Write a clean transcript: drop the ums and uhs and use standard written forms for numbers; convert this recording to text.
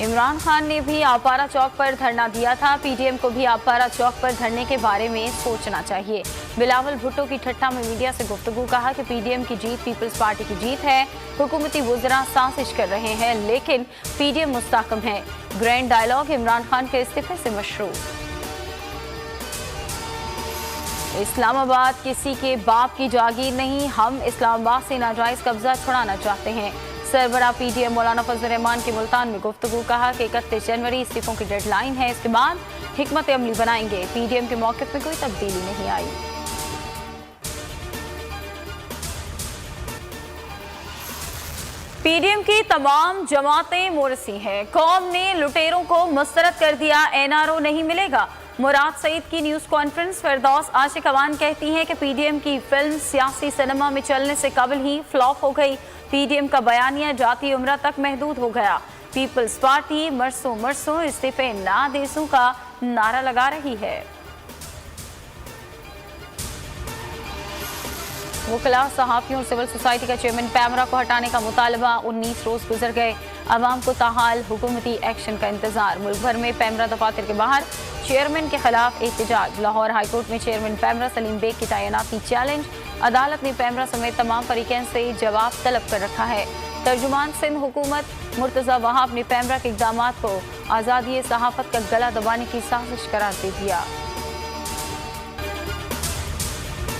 इमरान खान ने भी आपारा चौक पर धरना दिया था। पीडीएम को भी आपारा चौक पर धरने के बारे में सोचना चाहिए। बिलावल भुट्टो की ठट्ठा में मीडिया से गुफ्तगू, कहा कि पीडीएम की जीत पीपल्स पार्टी की जीत है। हुकूमती वुज़रा साजिश कर रहे हैं लेकिन पीडीएम मुस्तहकम है। ग्रैंड डायलॉग इमरान खान के इस्तीफे से मशरू। इस्लामाबाद किसी के बाप की जागीर नहीं, हम इस्लामाबाद से नाजायज कब्जा छुड़ाना चाहते हैं। सरबराह पीडीएम मौलाना फजल रहमान की मुल्तान में गुफ्तगू, कहा कि 31 जनवरी इस्तीफों की डेडलाइन है, इसके बाद हिकमत अमली बनाएंगे। पीडीएम के मौक़िफ़ में कोई तब्दीली नहीं आई। पीडीएम की तमाम जमातें मोरसी हैं। कौम ने लुटेरों को मुस्तरद कर दिया, एनआरओ नहीं मिलेगा। मुराद सईद की न्यूज़ कॉन्फ्रेंस। फिरदौस आशिक अवान कहती हैं कि पीडीएम की फिल्म सियासी सिनेमा में चलने से कबल ही फ्लॉप हो गई। पीडीएम का बयानिया जाती उम्र तक महदूद हो गया। पीपल्स पार्टी मरसों मरसों इस्तीफे ना देसों का नारा लगा रही है। वकला, सहाफ़ियों और सिविल सोसाइटी का चेयरमैन पैमरा को हटाने का मुतालबा। 19 रोज गुजर गए, अवाम को ताहाल हुकूमती एक्शन का इंतजार। मुल्क भर में पैमरा दफातर के बाहर चेयरमैन के खिलाफ एहतजाज। लाहौर हाईकोर्ट में चेयरमैन पैमरा सलीम बेग की तैनाती चैलेंज। अदालत ने पैमरा समेत तमाम फरीकैन से जवाब तलब कर रखा है। तर्जुमान सिंध हुकूमत मुर्तज़ा वहाब ने पैमरा के इक़दामात को आज़ादी सहाफ़त का गला दबाने की साजिश करार दे दिया।